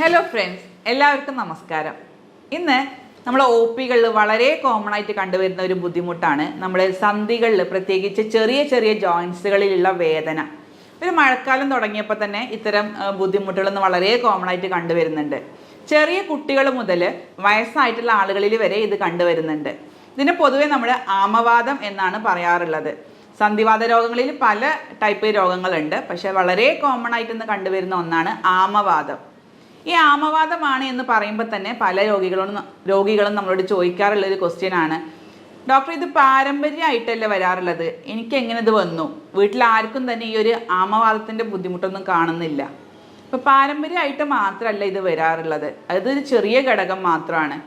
Hello friends, എല്ലാവർക്കും നമസ്കാരം. ഇന്ന് നമ്മൾ ഒ പികളിൽ വളരെ കോമൺ ആയിട്ട് കണ്ടുവരുന്ന ഒരു ബുദ്ധിമുട്ടാണ് നമ്മുടെ സന്ധികളിൽ, പ്രത്യേകിച്ച് ചെറിയ ചെറിയ ജോയിൻസുകളിലുള്ള വേദന. ഒരു മഴക്കാലം തുടങ്ങിയപ്പോൾ തന്നെ ഇത്തരം ബുദ്ധിമുട്ടുകളൊന്നും വളരെ കോമൺ ആയിട്ട് കണ്ടുവരുന്നുണ്ട്. ചെറിയ കുട്ടികൾ മുതൽ വയസ്സായിട്ടുള്ള ആളുകളിൽ വരെ ഇത് കണ്ടുവരുന്നുണ്ട്. ഇതിനെ പൊതുവെ നമ്മൾ ആമവാദം എന്നാണ് പറയാറുള്ളത്. സന്ധിവാത രോഗങ്ങളിൽ പല ടൈപ്പ് രോഗങ്ങളുണ്ട്, പക്ഷേ വളരെ കോമൺ ആയിട്ടൊന്ന് കണ്ടുവരുന്ന ഒന്നാണ് ആമവാദം. ഈ ആമവാദമാണ് എന്ന് പറയുമ്പോൾ തന്നെ പല രോഗികളും നമ്മളോട് ചോദിക്കാറുള്ളൊരു ക്വസ്റ്റ്യനാണ്, ഡോക്ടർ ഇത് പാരമ്പര്യമായിട്ടല്ലേ വരാറുള്ളത്, എനിക്ക് എങ്ങനെ ഇത് വന്നു? വീട്ടിൽ ആർക്കും തന്നെ ഈ ഒരു ആമവാദത്തിൻ്റെ ബുദ്ധിമുട്ടൊന്നും കാണുന്നില്ല. ഇപ്പോൾ പാരമ്പര്യമായിട്ട് മാത്രമല്ല ഇത് വരാറുള്ളത്, അതൊരു ചെറിയ ഘടകം മാത്രമാണ്.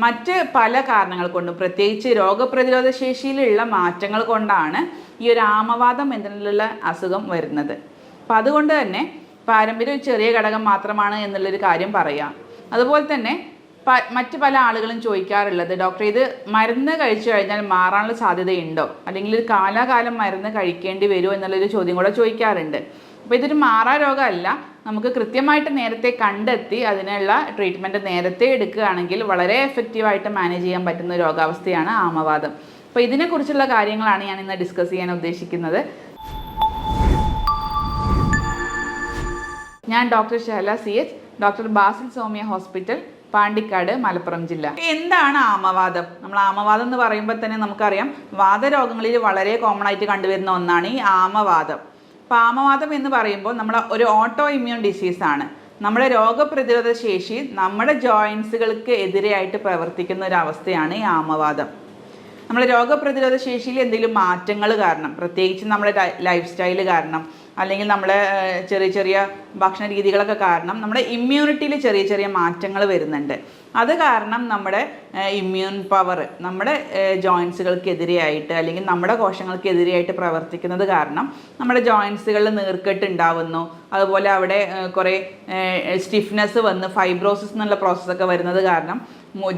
മറ്റ് പല കാരണങ്ങൾ കൊണ്ടും, പ്രത്യേകിച്ച് രോഗപ്രതിരോധ ശേഷിയിലുള്ള മാറ്റങ്ങൾ കൊണ്ടാണ് ഈ ഒരു ആമവാദം എന്നുള്ള അസുഖം വരുന്നത്. അപ്പം അതുകൊണ്ട് തന്നെ പാരമ്പര്യം ഒരു ചെറിയ ഘടകം മാത്രമാണ് എന്നുള്ളൊരു കാര്യം പറയാം. അതുപോലെ തന്നെ മറ്റ് പല ആളുകളും ചോദിക്കാറുള്ളത്, ഡോക്ടർ ഇത് മരുന്ന് കഴിച്ചു കഴിഞ്ഞാൽ മാറാനുള്ള സാധ്യതയുണ്ടോ, അല്ലെങ്കിൽ ഒരു കാലാകാലം മരുന്ന് കഴിക്കേണ്ടി വരുമോ എന്നുള്ളൊരു ചോദ്യം കൂടെ ചോദിക്കാറുണ്ട്. അപ്പോൾ ഇതൊരു മാറാ രോഗമല്ല, നമുക്ക് കൃത്യമായിട്ട് നേരത്തെ കണ്ടെത്തി അതിനുള്ള ട്രീറ്റ്മെൻറ്റ് നേരത്തെ എടുക്കുകയാണെങ്കിൽ വളരെ എഫക്റ്റീവായിട്ട് മാനേജ് ചെയ്യാൻ പറ്റുന്ന രോഗാവസ്ഥയാണ് ആമവാദം. അപ്പോൾ ഇതിനെക്കുറിച്ചുള്ള കാര്യങ്ങളാണ് ഞാൻ ഇന്ന് ഡിസ്കസ് ചെയ്യാൻ ഉദ്ദേശിക്കുന്നത്. ഞാൻ doctor Shahala CH, doctor Basil Somiya hospital, Pandikkad, Malappuram ജില്ല. എന്താണ് ആമവാദം? നമ്മൾ ആമവാദം എന്ന് പറയുമ്പോൾ തന്നെ നമുക്കറിയാം, വാതരോഗങ്ങളിൽ വളരെ കോമൺ ആയിട്ട് കണ്ടുവരുന്ന ഒന്നാണ് ഈ ആമവാദം. അപ്പോൾ ആമവാദം എന്ന് പറയുമ്പോൾ നമ്മൾ ഒരു ഓട്ടോ ഇമ്മ്യൂൺ ഡിസീസാണ്. നമ്മുടെ രോഗപ്രതിരോധ ശേഷി നമ്മുടെ ജോയിൻസുകൾക്ക് എതിരെയായിട്ട് പ്രവർത്തിക്കുന്ന ഒരു അവസ്ഥയാണ് ഈ ആമവാദം. നമ്മുടെ രോഗപ്രതിരോധ ശേഷിയിൽ എന്തെങ്കിലും മാറ്റങ്ങൾ കാരണം, പ്രത്യേകിച്ച് നമ്മുടെ ലൈഫ് സ്റ്റൈൽ കാരണം, അല്ലെങ്കിൽ നമ്മുടെ ചെറിയ ചെറിയ ഭക്ഷണ രീതികളൊക്കെ കാരണം നമ്മുടെ ഇമ്മ്യൂണിറ്റിയിൽ ചെറിയ ചെറിയ മാറ്റങ്ങൾ വരുന്നുണ്ട്. അത് കാരണം നമ്മുടെ ഇമ്മ്യൂൺ പവർ നമ്മുടെ ജോയിൻസുകൾക്കെതിരെയായിട്ട് അല്ലെങ്കിൽ നമ്മുടെ കോശങ്ങൾക്കെതിരെയായിട്ട് പ്രവർത്തിക്കുന്നത് കാരണം നമ്മുടെ ജോയിൻസുകളിൽ നീർക്കെട്ട് ഉണ്ടാവുന്നു. അതുപോലെ അവിടെ കുറേ സ്റ്റിഫ്നെസ് വന്ന് ഫൈബ്രോസിസ് എന്നുള്ള പ്രോസസ്സൊക്കെ വരുന്നത് കാരണം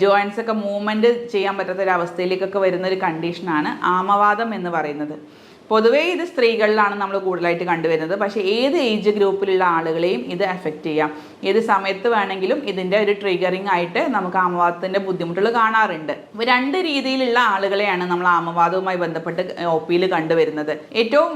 ജോയിൻസൊക്കെ മൂവ്മെൻറ്റ് ചെയ്യാൻ പറ്റാത്തൊരവസ്ഥയിലേക്കൊക്കെ വരുന്നൊരു കണ്ടീഷനാണ് ആമവാദം എന്ന് പറയുന്നത്. പൊതുവേ ഇത് സ്ത്രീകളിലാണ് നമ്മൾ കൂടുതലായിട്ട് കണ്ടുവരുന്നത്, പക്ഷേ ഏത് ഏജ് ഗ്രൂപ്പിലുള്ള ആളുകളെയും ഇത് എഫക്റ്റ് ചെയ്യാം. ഏത് സമയത്ത് വേണമെങ്കിലും ഇതിൻ്റെ ഒരു ട്രിഗറിങ് ആയിട്ട് നമുക്ക് ആമവാദത്തിൻ്റെ ബുദ്ധിമുട്ടുകൾ കാണാറുണ്ട്. അപ്പോൾ രണ്ട് രീതിയിലുള്ള ആളുകളെയാണ് നമ്മൾ ആമവാദവുമായി ബന്ധപ്പെട്ട് OPയിൽ കണ്ടുവരുന്നത്. ഏറ്റവും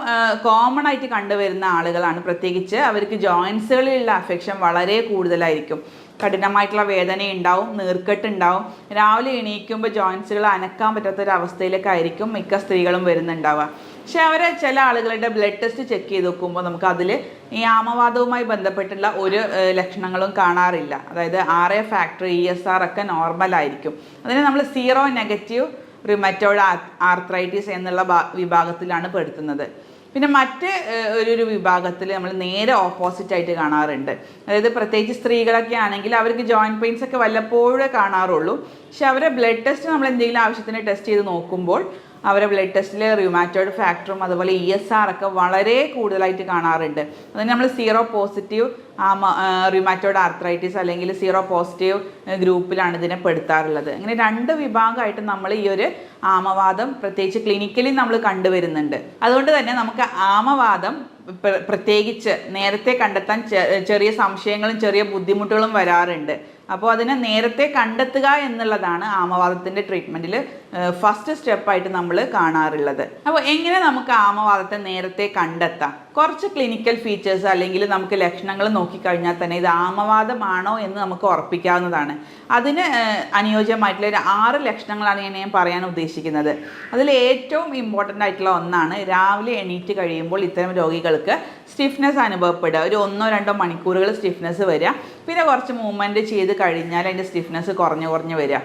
കോമൺ ആയിട്ട് കണ്ടുവരുന്ന ആളുകളാണ്, പ്രത്യേകിച്ച് അവർക്ക് ജോയിൻസുകളിലുള്ള അഫെക്ഷൻ വളരെ കൂടുതലായിരിക്കും. കഠിനമായിട്ടുള്ള വേദന ഉണ്ടാവും, നീർക്കെട്ട് ഉണ്ടാവും, രാവിലെ എണീക്കുമ്പോൾ ജോയിൻസുകൾ അനക്കാൻ പറ്റാത്തൊരവസ്ഥയിലേക്കായിരിക്കും മിക്ക സ്ത്രീകളും വരുന്നുണ്ടാവുക. പക്ഷെ ചില ആളുകളുടെ ബ്ലഡ് ടെസ്റ്റ് ചെക്ക് ചെയ്ത് നോക്കുമ്പോൾ നമുക്ക് അതിൽ ഈ ആമവാദവുമായി ബന്ധപ്പെട്ടുള്ള ഒരു ലക്ഷണങ്ങളും കാണാറില്ല. അതായത് RA ഫാക്ടർ, ESR ഒക്കെ നോർമലായിരിക്കും. അതിനെ നമ്മൾ സീറോ നെഗറ്റീവ് റിമറ്റോയ്ഡ് ആർത്രൈറ്റിസ് എന്നുള്ള വിഭാഗത്തിലാണ് പെടുത്തുന്നത്. പിന്നെ മറ്റ് ഒരു വിഭാഗത്തിൽ നമ്മൾ നേരെ ഓപ്പോസിറ്റായിട്ട് കാണാറുണ്ട്. അതായത് പ്രത്യേകിച്ച് സ്ത്രീകളൊക്കെ ആണെങ്കിൽ അവർക്ക് ജോയിൻറ്റ് പെയിൻസ് ഒക്കെ വല്ലപ്പോഴേ കാണാറുള്ളൂ. പക്ഷെ അവരെ ബ്ലഡ് ടെസ്റ്റ് നമ്മൾ എന്തെങ്കിലും ആവശ്യത്തിന് ടെസ്റ്റ് ചെയ്ത് നോക്കുമ്പോൾ അവരെ ബ്ലഡ് ടെസ്റ്റിൽ റൂമാറ്റോയ്ഡ് ഫാക്ടറും അതുപോലെ ESR ഒക്കെ വളരെ കൂടുതലായിട്ട് കാണാറുണ്ട്. അതിന് നമ്മൾ സീറോ പോസിറ്റീവ് റൂമാറ്റോയ്ഡ് ആർത്രൈറ്റിസ് അല്ലെങ്കിൽ സീറോ പോസിറ്റീവ് ഗ്രൂപ്പിലാണ് ഇതിനെ പെടുത്താറുള്ളത്. അങ്ങനെ രണ്ട് വിഭാഗമായിട്ട് നമ്മൾ ഈ ഒരു ആമവാദം പ്രത്യേകിച്ച് ക്ലിനിക്കലി നമ്മൾ കണ്ടുവരുന്നുണ്ട്. അതുകൊണ്ട് തന്നെ നമുക്ക് ആമവാദം പ്രത്യേകിച്ച് നേരത്തെ കണ്ടെത്താൻ ചെറിയ സംശയങ്ങളും ചെറിയ ബുദ്ധിമുട്ടുകളും വരാറുണ്ട്. അപ്പോൾ അതിനെ നേരത്തെ കണ്ടെത്തുക എന്നുള്ളതാണ് ആമവാദത്തിൻ്റെ ട്രീറ്റ്മെൻറ്റിൽ ഫസ്റ്റ് സ്റ്റെപ്പായിട്ട് നമ്മൾ കാണാറുള്ളത്. അപ്പോൾ എങ്ങനെ നമുക്ക് ആമവാദത്തെ നേരത്തെ കണ്ടെത്താം? കുറച്ച് ക്ലിനിക്കൽ ഫീച്ചേഴ്സ് അല്ലെങ്കിൽ നമുക്ക് ലക്ഷണങ്ങൾ നോക്കിക്കഴിഞ്ഞാൽ തന്നെ ഇത് ആമവാദമാണോ എന്ന് നമുക്ക് ഉറപ്പിക്കാവുന്നതാണ്. അതിന് അനുയോജ്യമായിട്ടുള്ള ഒരു 6 ലക്ഷണങ്ങളാണ് ഞാൻ പറയാൻ ഉദ്ദേശിക്കുന്നത്. അതിൽ ഏറ്റവും ഇമ്പോർട്ടൻ്റ് ആയിട്ടുള്ള ഒന്നാണ്, രാവിലെ എണീറ്റ് കഴിയുമ്പോൾ ഇത്തരം രോഗികൾക്ക് സ്റ്റിഫ്നെസ് അനുഭവപ്പെടുക. ഒരു 1-2 മണിക്കൂറുകൾ സ്റ്റിഫ്നെസ് വരിക. പിന്നെ കുറച്ച് മൂവ്മെൻറ്റ് ചെയ്ത് കഴിഞ്ഞാൽ അതിൻ്റെ സ്റ്റിഫ്നെസ് കുറഞ്ഞു വരിക.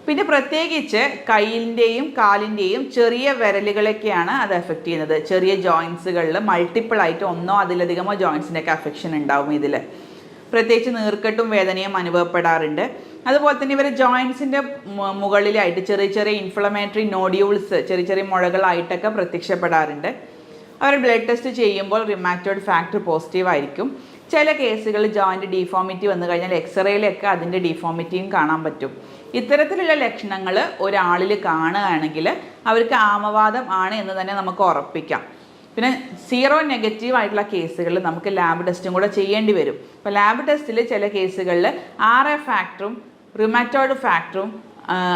പിന്നെ പ്രത്യേകിച്ച് കൈയിൻ്റെയും കാലിൻ്റെയും ചെറിയ വിരലുകളൊക്കെയാണ് അത് എഫക്റ്റ് ചെയ്യുന്നത്. ചെറിയ ജോയിൻസുകളിൽ മൾട്ടിപ്പിളായിട്ട് ഒന്നോ അതിലധികമോ ജോയിൻസിൻ്റെയൊക്കെ അഫെക്ഷൻ ഉണ്ടാവും. ഇതിൽ പ്രത്യേകിച്ച് നീർക്കെട്ടും വേദനയും അനുഭവപ്പെടാറുണ്ട്. അതുപോലെ തന്നെ ഇവർ ജോയിൻസിൻ്റെ മുകളിലായിട്ട് ചെറിയ ചെറിയ ഇൻഫ്ലമേറ്ററി നോഡ്യൂൾസ്, ചെറിയ ചെറിയ മുഴകളായിട്ടൊക്കെ പ്രത്യക്ഷപ്പെടാറുണ്ട്. അവർ ബ്ലഡ് ടെസ്റ്റ് ചെയ്യുമ്പോൾ റൂമാറ്റോയ്ഡ് ഫാക്ടർ പോസിറ്റീവ് ആയിരിക്കും. ചില കേസുകളിൽ ജോയിൻ്റ് ഡീഫോമിറ്റി വന്നു കഴിഞ്ഞാൽ എക്സ്റേയിലൊക്കെ അതിൻ്റെ ഡീഫോമിറ്റിയും കാണാൻ പറ്റും. ഇത്തരത്തിലുള്ള ലക്ഷണങ്ങൾ ഒരാളിൽ കാണുകയാണെങ്കിൽ അവർക്ക് ആമവാദം ആണ് എന്ന് തന്നെ നമുക്ക് ഉറപ്പിക്കാം. പിന്നെ സീറോ നെഗറ്റീവ് ആയിട്ടുള്ള കേസുകളിൽ നമുക്ക് ലാബ് ടെസ്റ്റും കൂടെ ചെയ്യേണ്ടി വരും. അപ്പോൾ ലാബ് ടെസ്റ്റിൽ ചില കേസുകളിൽ RA ഫാക്ടറും റുമാറ്റോയിഡ് ഫാക്ടറും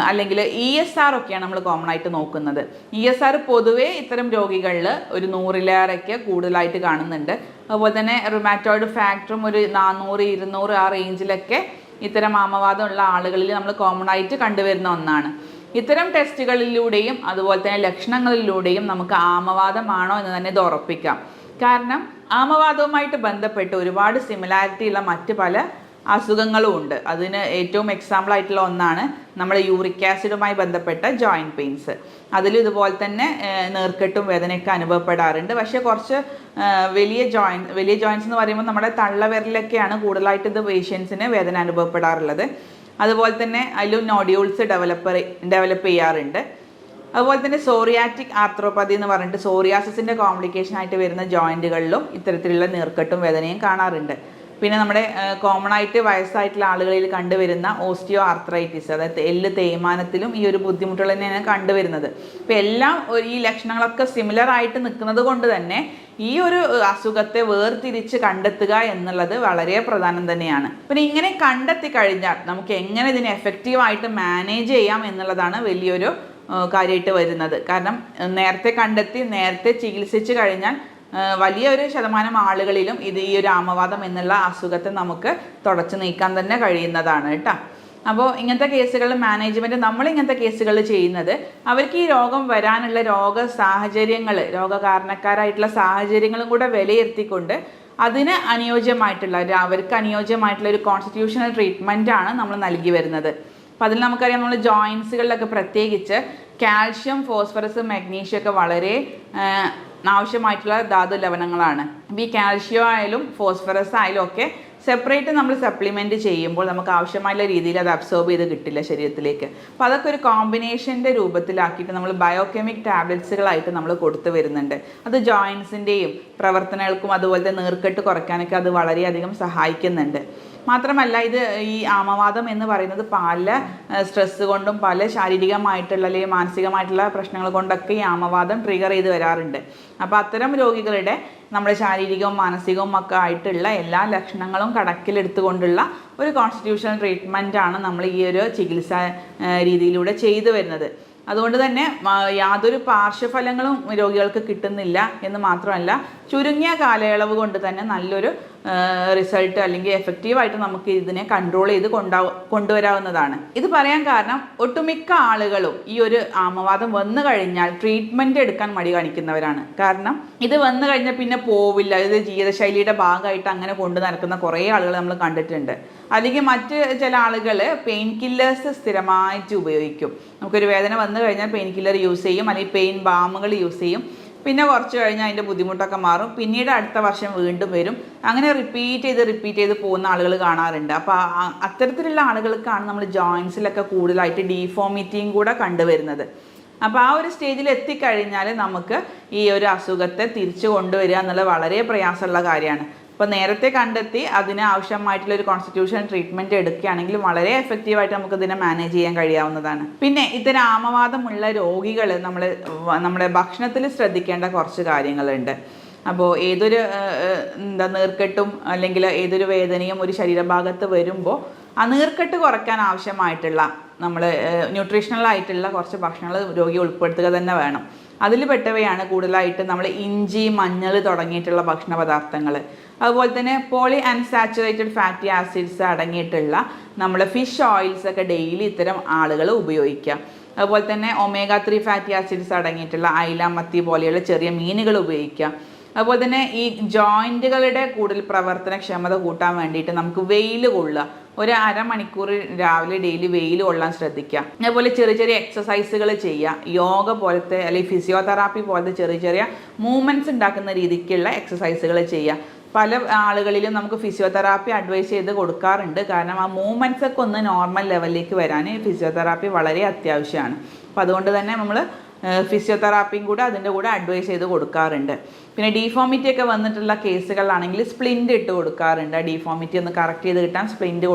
അല്ലെങ്കിൽ ESR ഒക്കെയാണ് നമ്മൾ കോമൺ ആയിട്ട് നോക്കുന്നത്. ESR പൊതുവേ ഇത്തരം രോഗികളിൽ ഒരു 100-ലേറെയൊക്കെ കൂടുതലായിട്ട് കാണുന്നുണ്ട്. അതുപോലെ തന്നെ റുമാറ്റോയിഡ് ഫാക്ടറും ഒരു 400-200 ആ റേഞ്ചിലൊക്കെ ഇത്തരം ആമവാദമുള്ള ആളുകളിൽ നമ്മൾ കോമൺ ആയിട്ട് കണ്ടുവരുന്ന ഒന്നാണ്. ഇത്തരം ടെസ്റ്റുകളിലൂടെയും അതുപോലെ തന്നെ ലക്ഷണങ്ങളിലൂടെയും നമുക്ക് ആമവാദമാണോ എന്ന് തന്നെ ഇത് ഉറപ്പിക്കാം. കാരണം ആമവാദവുമായിട്ട് ബന്ധപ്പെട്ട് ഒരുപാട് സിമിലാരിറ്റി ഉള്ള മറ്റ് പല അസുഖങ്ങളും ഉണ്ട്. അതിന് ഏറ്റവും എക്സാമ്പിൾ ആയിട്ടുള്ള ഒന്നാണ് നമ്മുടെ യൂറിക് ആസിഡുമായി ബന്ധപ്പെട്ട ജോയിൻറ്റ് പെയിൻസ്. അതിലും ഇതുപോലെ തന്നെ നീർക്കെട്ടും വേദനയൊക്കെ അനുഭവപ്പെടാറുണ്ട്. പക്ഷേ കുറച്ച് വലിയ ജോയിൻറ്റ്സ് എന്ന് പറയുമ്പോൾ നമ്മുടെ തള്ളവിരലിലൊക്കെയാണ് കൂടുതലായിട്ട് ഇത് പേഷ്യൻസിന് വേദന അനുഭവപ്പെടാറുള്ളത്. അതുപോലെ തന്നെ അതിലും നോഡ്യൂൾസ് ഡെവലപ്പ് ചെയ്യാറുണ്ട്. അതുപോലെ തന്നെ സോറിയാറ്റിക് ആർത്രോപ്പതി എന്ന് പറഞ്ഞിട്ട് സോറിയാസിൻ്റെ കോംപ്ലിക്കേഷൻ ആയിട്ട് വരുന്ന ജോയിൻറ്റുകളിലും ഇത്തരത്തിലുള്ള നീർക്കെട്ടും വേദനയും കാണാറുണ്ട്. പിന്നെ നമ്മുടെ കോമൺ ആയിട്ട് വയസ്സായിട്ടുള്ള ആളുകളിൽ കണ്ടുവരുന്ന ഓസ്റ്റിയോ ആർത്രൈറ്റിസ്, അതായത് എല്ല് തേയ്മാനത്തിലും ഈ ഒരു ബുദ്ധിമുട്ടുകൾ തന്നെയാണ് കണ്ടുവരുന്നത്. അപ്പോൾ എല്ലാം ഈ ലക്ഷണങ്ങളൊക്കെ സിമിലർ ആയിട്ട് നിൽക്കുന്നത് കൊണ്ട് തന്നെ ഈ ഒരു അസുഖത്തെ വേർതിരിച്ച് കണ്ടെത്തുക എന്നുള്ളത് വളരെ പ്രധാനം തന്നെയാണ്. പിന്നെ ഇങ്ങനെ കണ്ടെത്തി കഴിഞ്ഞാൽ നമുക്ക് എങ്ങനെ ഇതിനെ എഫക്റ്റീവായിട്ട് മാനേജ് ചെയ്യാം എന്നുള്ളതാണ് വലിയൊരു കാര്യമായിട്ട് വരുന്നത്. കാരണം നേരത്തെ കണ്ടെത്തി നേരത്തെ ചികിത്സിച്ച് കഴിഞ്ഞാൽ വലിയൊരു ശതമാനം ആളുകളിലും ഈ ഒരു ആമവാദം എന്നുള്ള അസുഖത്തെ നമുക്ക് തുടച്ചു നീക്കാൻ തന്നെ കഴിയുന്നതാണ് കേട്ടോ. അപ്പോൾ ഇങ്ങനത്തെ കേസുകളിൽ മാനേജ്മെൻറ്റ് ഇങ്ങനത്തെ കേസുകൾ ചെയ്യുന്നത് അവർക്ക് ഈ രോഗം വരാനുള്ള രോഗസാഹചര്യങ്ങൾ, രോഗകാരണക്കാരായിട്ടുള്ള സാഹചര്യങ്ങളും കൂടെ വിലയിരുത്തിക്കൊണ്ട് അതിന് അവർക്ക് അനുയോജ്യമായിട്ടുള്ള ഒരു കോൺസ്റ്റിറ്റ്യൂഷണൽ ട്രീറ്റ്മെൻറ്റാണ് നമ്മൾ നൽകി വരുന്നത്. അപ്പോൾ അതിൽ നമുക്കറിയാം, നമ്മൾ ജോയിൻസുകളിലൊക്കെ പ്രത്യേകിച്ച് കാൽഷ്യം, ഫോസ്ഫറസ്, മഗ്നീഷ്യം ഒക്കെ വളരെ ആവശ്യമായിട്ടുള്ള ധാതു ലവണങ്ങളാണ്. ഈ കാൽഷ്യം ആയാലും ഫോസ്ഫറസ് ആയാലും ഒക്കെ സെപ്പറേറ്റ് നമ്മൾ സപ്ലിമെൻറ്റ് ചെയ്യുമ്പോൾ നമുക്ക് ആവശ്യമായുള്ള രീതിയിൽ അത് അബ്സോർബ് ചെയ്ത് കിട്ടില്ല ശരീരത്തിലേക്ക്. അപ്പോൾ അതൊക്കെ ഒരു കോമ്പിനേഷൻ്റെ രൂപത്തിലാക്കിയിട്ട് നമ്മൾ ബയോകെമിക് ടാബ്ലറ്റ്സുകളായിട്ട് നമ്മൾ കൊടുത്തു വരുന്നുണ്ട്. അത് ജോയിൻസിൻ്റെയും പ്രവർത്തനങ്ങൾക്കും അതുപോലെ തന്നെ നീർക്കെട്ട് കുറയ്ക്കാനൊക്കെ അത് വളരെയധികം സഹായിക്കുന്നുണ്ട്. മാത്രമല്ല ഇത് ഈ ആമവാദം എന്ന് പറയുന്നത് പല സ്ട്രെസ്സ് കൊണ്ടും പല ശാരീരികമായിട്ടുള്ള അല്ലെങ്കിൽ മാനസികമായിട്ടുള്ള പ്രശ്നങ്ങൾ കൊണ്ടൊക്കെ ഈ ആമവാദം ട്രിഗർ ചെയ്ത് വരാറുണ്ട്. അപ്പോൾ അത്തരം രോഗികളുടെ നമ്മുടെ ശാരീരികവും മാനസികവും ഒക്കെ ആയിട്ടുള്ള എല്ലാ ലക്ഷണങ്ങളും കണക്കിലെടുത്തുകൊണ്ടുള്ള ഒരു കോൺസ്റ്റിറ്റ്യൂഷണൽ ട്രീറ്റ്മെൻറ്റാണ് നമ്മൾ ഈ ഒരു ചികിത്സാ രീതിയിലൂടെ ചെയ്തു വരുന്നത്. അതുകൊണ്ട് തന്നെ യാതൊരു പാർശ്വഫലങ്ങളും രോഗികൾക്ക് കിട്ടുന്നില്ല എന്ന് മാത്രമല്ല, ചുരുങ്ങിയ കാലയളവ് കൊണ്ട് തന്നെ നല്ലൊരു റിസൾട്ട് അല്ലെങ്കിൽ എഫക്റ്റീവായിട്ട് നമുക്ക് ഇതിനെ കൺട്രോൾ ചെയ്ത് കൊണ്ടുവരാവുന്നതാണ്. ഇത് പറയാൻ കാരണം ഒട്ടുമിക്ക ആളുകളും ഈ ഒരു ആമവാദം വന്നു കഴിഞ്ഞാൽ ട്രീറ്റ്മെൻറ്റ് എടുക്കാൻ മടി കാണിക്കുന്നവരാണ്. കാരണം ഇത് വന്നു കഴിഞ്ഞാൽ പിന്നെ പോവില്ല, ഇത് ജീവിതശൈലിയുടെ ഭാഗമായിട്ട് അങ്ങനെ കൊണ്ടു നടക്കുന്ന കുറേ ആളുകൾ നമ്മൾ കണ്ടിട്ടുണ്ട്. അല്ലെങ്കിൽ മറ്റ് ചില ആളുകൾ പെയിൻ കില്ലേഴ്സ് സ്ഥിരമായിട്ട് ഉപയോഗിക്കും. നമുക്കൊരു വേദന വന്നു കഴിഞ്ഞാൽ പെയിൻ കില്ലർ യൂസ് ചെയ്യും, അല്ലെങ്കിൽ പെയിൻ ബാമുകൾ യൂസ് ചെയ്യും. പിന്നെ കുറച്ച് കഴിഞ്ഞാൽ അതിൻ്റെ ബുദ്ധിമുട്ടൊക്കെ മാറും, പിന്നീട് അടുത്ത വർഷം വീണ്ടും വരും. അങ്ങനെ റിപ്പീറ്റ് ചെയ്ത് പോകുന്ന ആളുകൾ കാണാറുണ്ട്. അപ്പോൾ അത്തരത്തിലുള്ള ആളുകൾക്കാണ് നമ്മൾ ജോയിൻസിലൊക്കെ കൂടുതലായിട്ട് ഡീഫോമിറ്റിയും കൂടെ കണ്ടുവരുന്നത്. അപ്പോൾ ആ ഒരു സ്റ്റേജിൽ എത്തിക്കഴിഞ്ഞാൽ നമുക്ക് ഈ ഒരു അസുഖത്തെ തിരിച്ചു കൊണ്ടുവരിക എന്നുള്ളത് വളരെ പ്രയാസമുള്ള കാര്യമാണ്. അപ്പോൾ നേരത്തെ കണ്ടെത്തി അതിന് ആവശ്യമായിട്ടുള്ള ഒരു കോൺസ്റ്റിറ്റ്യൂഷൻ ട്രീറ്റ്മെൻറ്റ് എടുക്കുകയാണെങ്കിൽ വളരെ എഫക്റ്റീവായിട്ട് നമുക്ക് ഇതിനെ മാനേജ് ചെയ്യാൻ കഴിയാവുന്നതാണ്. പിന്നെ ഇത്തരം ആമവാദമുള്ള രോഗികൾ നമ്മുടെ ഭക്ഷണത്തിൽ ശ്രദ്ധിക്കേണ്ട കുറച്ച് കാര്യങ്ങളുണ്ട്. അപ്പോൾ ഏതൊരു നീർക്കെട്ടും അല്ലെങ്കിൽ ഏതൊരു വേദനയും ഒരു ശരീരഭാഗത്ത് വരുമ്പോൾ ആ നീർക്കെട്ട് കുറയ്ക്കാൻ ആവശ്യമായിട്ടുള്ള നമ്മൾ ന്യൂട്രീഷണലായിട്ടുള്ള കുറച്ച് ഭക്ഷണങ്ങൾ രോഗി ഉൾപ്പെടുത്തുക തന്നെ വേണം. അതിൽ പെട്ടവയാണ് കൂടുതലായിട്ട് നമ്മൾ ഇഞ്ചി, മഞ്ഞൾ തുടങ്ങിയിട്ടുള്ള ഭക്ഷണ പദാർത്ഥങ്ങൾ. അതുപോലെ തന്നെ പോളി അൺസാച്ചുറേറ്റഡ് ഫാറ്റി ആസിഡ്സ് അടങ്ങിയിട്ടുള്ള നമ്മൾ ഫിഷ് ഓയിൽസ് ഒക്കെ ഡെയിലി ഇത്തരം ആളുകൾ ഉപയോഗിക്കുക. അതുപോലെ തന്നെ omega-3 ഫാറ്റി ആസിഡ്സ് അടങ്ങിയിട്ടുള്ള അയില, മത്തി പോലെയുള്ള ചെറിയ മീനുകൾ ഉപയോഗിക്കുക. അതുപോലെ തന്നെ ഈ ജോയിൻറ്റുകളുടെ കൂടുതൽ പ്രവർത്തനക്ഷമത കൂട്ടാൻ വേണ്ടിയിട്ട് നമുക്ക് വെയിൽ കൊള്ളുക. ഒരു അരമണിക്കൂർ രാവിലെ ഡെയിലി വെയിൽ കൊള്ളാൻ ശ്രദ്ധിക്കുക. അതുപോലെ ചെറിയ എക്സസൈസുകൾ ചെയ്യുക. യോഗ പോലത്തെ അല്ലെങ്കിൽ ഫിസിയോതെറാപ്പി പോലത്തെ ചെറിയ മൂവ്മെൻറ്റ്സ് ഉണ്ടാക്കുന്ന രീതിക്കുള്ള എക്സസൈസുകൾ ചെയ്യുക. പല ആളുകളിലും നമുക്ക് ഫിസിയോതെറാപ്പി അഡ്വൈസ് ചെയ്ത് കൊടുക്കാറുണ്ട്. കാരണം ആ മൂവ്മെൻറ്റ്സ് ഒക്കെ ഒന്ന് നോർമൽ ലെവലിലേക്ക് വരാൻ ഫിസിയോതെറാപ്പി വളരെ അത്യാവശ്യമാണ്. അപ്പോൾ അതുകൊണ്ട് തന്നെ നമ്മൾ ഫിസിയോതെറാപ്പിയും കൂടെ അതിൻ്റെ കൂടെ അഡ്വൈസ് ചെയ്ത് കൊടുക്കാറുണ്ട്. പിന്നെ ഡീഫോമിറ്റി ഒക്കെ വന്നിട്ടുള്ള കേസുകളാണെങ്കിൽ സ്പ്ലിൻ്റ് ഇട്ട് കൊടുക്കാറുണ്ട്. ഡീഫോമിറ്റി ഒന്ന് കറക്റ്റ് ചെയ്ത് കിട്ടാൻ സ്പ്ലിൻ്റ്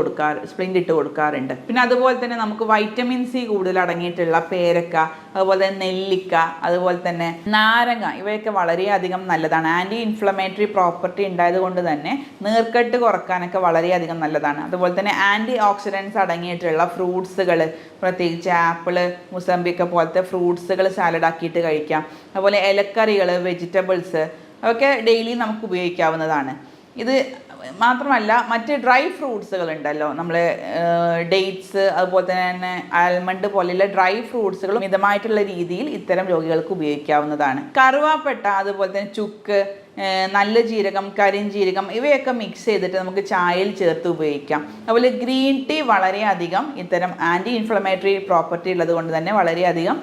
ഇട്ട് കൊടുക്കാറുണ്ട്. പിന്നെ അതുപോലെ തന്നെ നമുക്ക് വൈറ്റമിൻ സി കൂടുതൽ അടങ്ങിയിട്ടുള്ള പേരക്ക, അതുപോലെ തന്നെ നെല്ലിക്ക, അതുപോലെ തന്നെ നാരങ്ങ, ഇവയൊക്കെ വളരെയധികം നല്ലതാണ്. ആൻറ്റി ഇൻഫ്ലമേറ്ററി പ്രോപ്പർട്ടി ഉണ്ടായത് കൊണ്ട് തന്നെ നീർക്കെട്ട് കുറക്കാനൊക്കെ വളരെയധികം നല്ലതാണ്. അതുപോലെ തന്നെ ആൻറ്റി ഓക്സിഡൻസ് അടങ്ങിയിട്ടുള്ള ഫ്രൂട്ട്സുകൾ, പ്രത്യേകിച്ച് ആപ്പിള്, മുസമ്പിക്ക പോലത്തെ ഫ്രൂട്ട്സുകൾ സാലഡാക്കിയിട്ട് കഴിക്കാം. അതുപോലെ ഇലക്കറികൾ, വെജിറ്റബിൾസ് ഒക്കെ ഡെയിലി നമുക്ക് ഉപയോഗിക്കാവുന്നതാണ്. ഇത് മാത്രമല്ല മറ്റ് ഡ്രൈ ഫ്രൂട്ട്സുകൾ ഉണ്ടല്ലോ, നമ്മൾ ഡേറ്റ്സ്, അതുപോലെ തന്നെ ആൽമണ്ട് പോലെയുള്ള ഡ്രൈ ഫ്രൂട്ട്സുകൾ മിതമായിട്ടുള്ള രീതിയിൽ ഇത്തരം രോഗികൾക്ക് ഉപയോഗിക്കാവുന്നതാണ്. കറുവാപ്പട്ട, അതുപോലെ തന്നെ ചുക്ക്, നല്ല ജീരകം, കരിഞ്ജീരകം ഇവയൊക്കെ മിക്സ് ചെയ്തിട്ട് നമുക്ക് ചായയിൽ ചേർത്ത് ഉപയോഗിക്കാം. അതുപോലെ ഗ്രീൻ ടീ വളരെയധികം ഇത്തരം ആൻറ്റി ഇൻഫ്ലമേറ്ററി പ്രോപ്പർട്ടി ഉള്ളത് കൊണ്ട് തന്നെ വളരെയധികം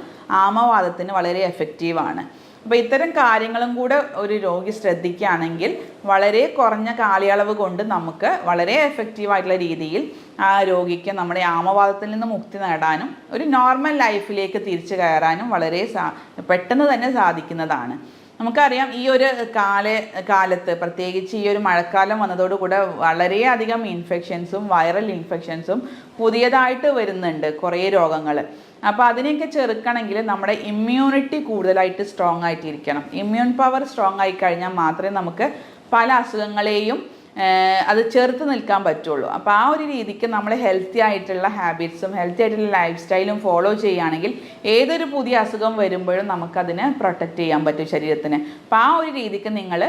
ആമവാദത്തിന് വളരെ എഫക്റ്റീവാണ്. അപ്പോൾ ഇത്തരം കാര്യങ്ങളും കൂടെ ഒരു രോഗി ശ്രദ്ധിക്കുകയാണെങ്കിൽ വളരെ കുറഞ്ഞ കാലയളവ് കൊണ്ട് നമുക്ക് വളരെ എഫക്റ്റീവായിട്ടുള്ള രീതിയിൽ ആ രോഗിക്ക് നമ്മുടെ ആമവാദത്തിൽ നിന്ന് മുക്തി നേടാനും ഒരു നോർമൽ ലൈഫിലേക്ക് തിരിച്ചു കയറാനും വളരെ പെട്ടെന്ന് തന്നെ സാധിക്കുന്നതാണ്. നമുക്കറിയാം ഈ ഒരു കാലത്ത് പ്രത്യേകിച്ച് ഈ ഒരു മഴക്കാലം വന്നതോടുകൂടെ വളരെയധികം ഇൻഫെക്ഷൻസും വൈറൽ ഇൻഫെക്ഷൻസും പുതിയതായിട്ട് വരുന്നുണ്ട്, കുറേ രോഗങ്ങൾ. അപ്പോൾ അതിനെയൊക്കെ ചെറുക്കണമെങ്കിൽ നമ്മുടെ ഇമ്മ്യൂണിറ്റി കൂടുതലായിട്ട് സ്ട്രോങ് ആയിട്ടിരിക്കണം. ഇമ്മ്യൂൺ പവർ സ്ട്രോങ് ആയി കഴിഞ്ഞാൽ മാത്രമേ നമുക്ക് പല അസുഖങ്ങളെയും അത് ചെറുത്ത് നിൽക്കാൻ പറ്റുള്ളൂ. അപ്പോൾ ആ ഒരു രീതിക്ക് നമ്മൾ ഹെൽത്തി ആയിട്ടുള്ള ഹാബിറ്റ്സും ഹെൽത്തി ആയിട്ടുള്ള ലൈഫ് സ്റ്റൈലും ഫോളോ ചെയ്യുകയാണെങ്കിൽ ഏതൊരു പുതിയ അസുഖം വരുമ്പോഴും നമുക്കതിനെ പ്രൊട്ടക്റ്റ് ചെയ്യാൻ പറ്റും ശരീരത്തിന്. അപ്പോൾ ആ ഒരു രീതിക്ക് നിങ്ങൾ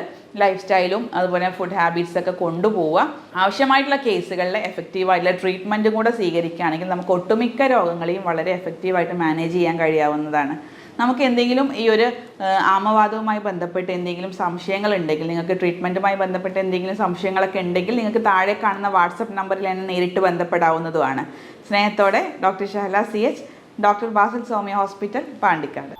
ലൈഫ് സ്റ്റൈലും അതുപോലെ ഫുഡ് ഹാബിറ്റ്സൊക്കെ കൊണ്ടുപോവുക. ആവശ്യമായിട്ടുള്ള കേസുകളിൽ എഫക്റ്റീവായിട്ടുള്ള ട്രീറ്റ്മെൻറ്റും കൂടെ സ്വീകരിക്കുകയാണെങ്കിൽ നമുക്ക് ഒട്ടുമിക്ക രോഗങ്ങളെയും വളരെ എഫക്റ്റീവായിട്ട് മാനേജ് ചെയ്യാൻ കഴിയാവുന്നതാണ്. നമുക്ക് എന്തെങ്കിലും ഈ ഒരു ആമവാദവുമായി ബന്ധപ്പെട്ട് എന്തെങ്കിലും സംശയങ്ങളുണ്ടെങ്കിൽ, നിങ്ങൾക്ക് ട്രീറ്റ്മെൻറ്റുമായി ബന്ധപ്പെട്ട് എന്തെങ്കിലും സംശയങ്ങളൊക്കെ ഉണ്ടെങ്കിൽ നിങ്ങൾക്ക് താഴെ കാണുന്ന വാട്സപ്പ് നമ്പറിൽ എന്നെ നേരിട്ട് ബന്ധപ്പെടാവുന്നതുമാണ്. സ്നേഹത്തോടെ doctor Shahala CH, doctor Basil Soumya hospital, Pandikkad.